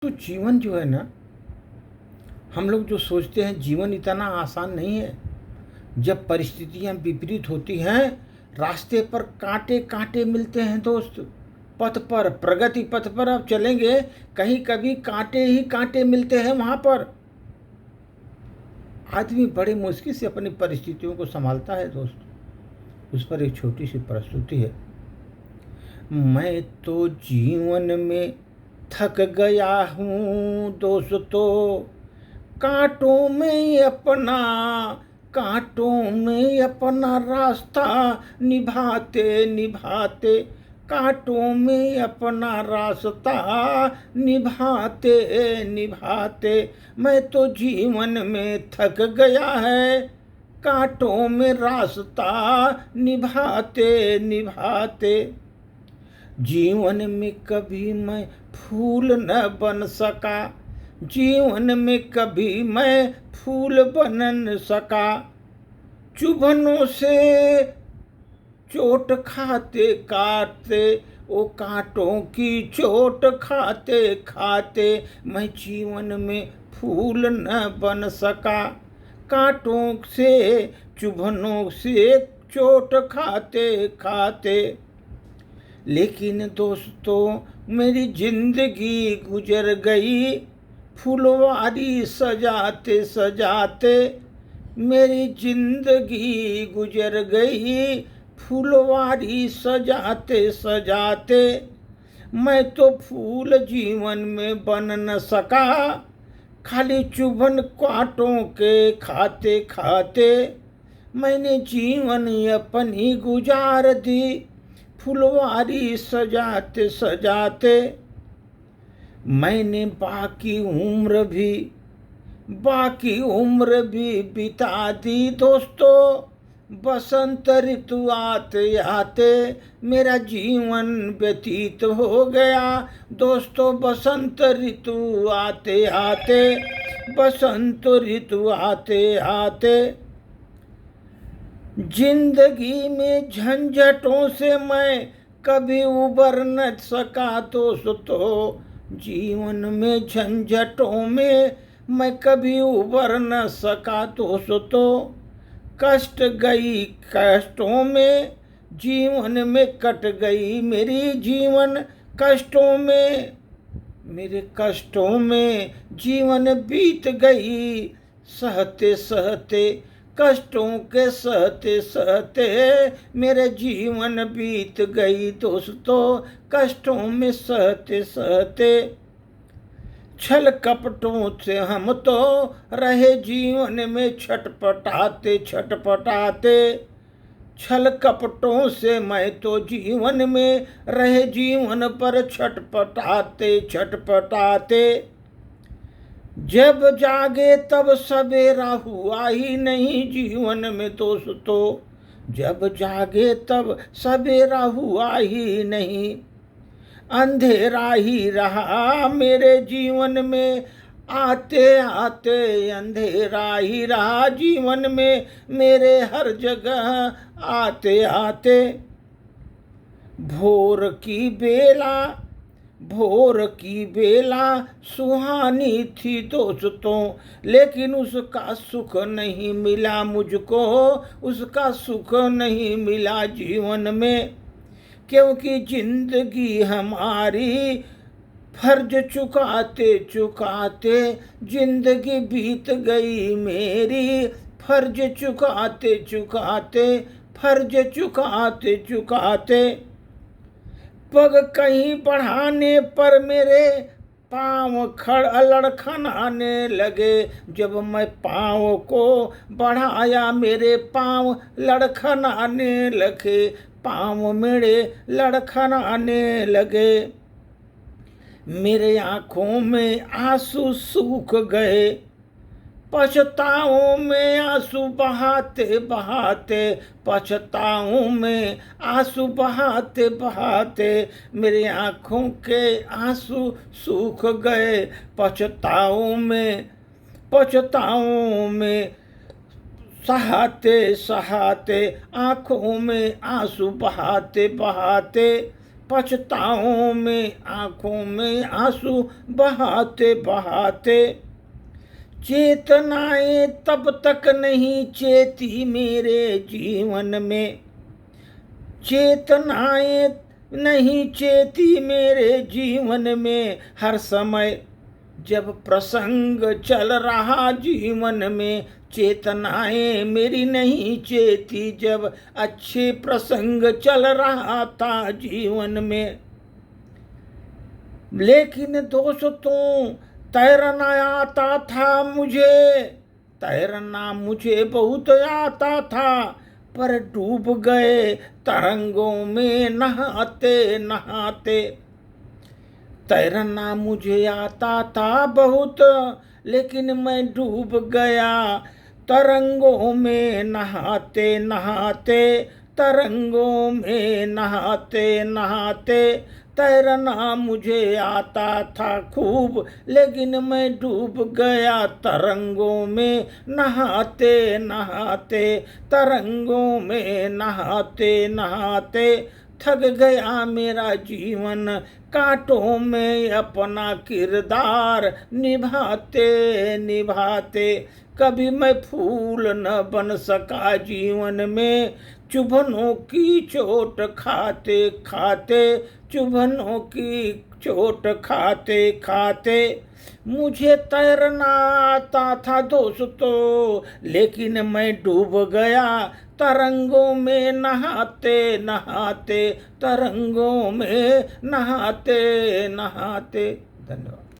तो जीवन जो है ना, हम लोग जो सोचते हैं जीवन इतना आसान नहीं है। जब परिस्थितियां विपरीत होती हैं, रास्ते पर कांटे कांटे मिलते हैं दोस्त। पथ पर, प्रगति पथ पर आप चलेंगे, कहीं कभी कांटे ही कांटे मिलते हैं वहां पर। आदमी बड़े मुश्किल से अपनी परिस्थितियों को संभालता है दोस्त। उस पर एक छोटी सी प्रस्तुति है। मैं तो जीवन में थक गया हूँ दोस्तों, कांटों में अपना रास्ता निभाते निभाते, कांटों में अपना रास्ता निभाते निभाते, मैं तो जीवन में थक गया है, कांटों में रास्ता निभाते निभाते। जीवन में कभी मैं फूल न बन सका, जीवन में कभी मैं फूल बन न सका, चुभनों से चोट खाते खाते, ओ कांटों की चोट खाते खाते, मैं जीवन में फूल न बन सका, कांटों से चुभनों से चोट खाते खाते। लेकिन दोस्तों मेरी जिंदगी गुजर गई, फुलवारी सजाते सजाते, मेरी जिंदगी गुजर गई, फुलवारी सजाते सजाते। मैं तो फूल जीवन में बन न सका, खाली चुभन कांटों के खाते खाते, मैंने जीवन अपनी गुजार दी, फुलवारी सजाते सजाते। मैंने बाकी उम्र भी बिता दी दोस्तों, बसंत ऋतु आते आते मेरा जीवन व्यतीत हो गया दोस्तों, बसंत ऋतु आते आते, बसंत ऋतु आते आते। जिंदगी में झंझटों से मैं कभी उबर न सका दोस्तों, जीवन में झंझटों में मैं कभी उबर न सका दोस्तों। कष्ट गई कष्टों में, जीवन में कट गई मेरी जीवन कष्टों में, मेरे कष्टों में जीवन बीत गई, सहते सहते कष्टों के सहते सहते मेरे जीवन बीत गई दोस्तों, कष्टों में सहते सहते। छल कपटों से हम तो रहे जीवन में छटपटाते छटपटाते, छल कपटों से मैं तो जीवन में रहे जीवन पर छटपटाते छटपटाते। जब जागे तब सवेरा हुआ ही नहीं जीवन में दोस्तों, जब जागे तब सवेरा हुआ ही नहीं, अंधेरा ही रहा मेरे जीवन में, आते आते अंधेरा ही रहा जीवन में मेरे हर जगह आते आते। भोर की बेला सुहानी थी दोस्तों, लेकिन उसका सुख नहीं मिला मुझको, उसका सुख नहीं मिला जीवन में, क्योंकि जिंदगी हमारी फर्ज चुकाते चुकाते जिंदगी बीत गई मेरी, फर्ज चुकाते चुकाते, फर्ज चुकाते चुकाते। पग कहीं बढ़ाने पर मेरे पाँव लड़खड़ाने लगे, जब मैं पाँव को बढ़ाया मेरे पाँव लड़खड़ाने लगे, पाँव मेरे लड़खड़ाने लगे। मेरे आँखों में आंसू सूख गए, पछताओं में आंसू बहाते बहाते, पछताओं में आंसू बहाते बहाते, मेरे आँखों के आंसू सूख गए, पछताओं में सहाते सहाते, आँखों में आंसू बहाते बहाते, पछताओं में आंखों में आंसू बहाते बहाते। चेतनाएं तब तक नहीं चेती मेरे जीवन में, चेतनाएं नहीं चेती मेरे जीवन में। हर समय जब प्रसंग चल रहा जीवन में, चेतनाएं मेरी नहीं चेती जब अच्छे प्रसंग चल रहा था जीवन में। लेकिन दोस्तों तैरना आता था मुझे, तैरना मुझे बहुत आता था, पर डूब गए तरंगों में नहाते नहाते। तैरना मुझे आता था बहुत, लेकिन मैं डूब गया तरंगों में नहाते नहाते, तरंगों में नहाते नहाते। तैरना मुझे आता था खूब, लेकिन मैं डूब गया तरंगों में नहाते नहाते, तरंगों में नहाते नहाते। थक गया मेरा जीवन कांटों में अपना किरदार निभाते निभाते। कभी मैं फूल न बन सका जीवन में, चुभनों की चोट खाते खाते, चुभनों की चोट खाते खाते। मुझे तैरना आता था दोस्तों, लेकिन मैं डूब गया तरंगों में नहाते नहाते, तरंगों में नहाते नहाते। धन्यवाद।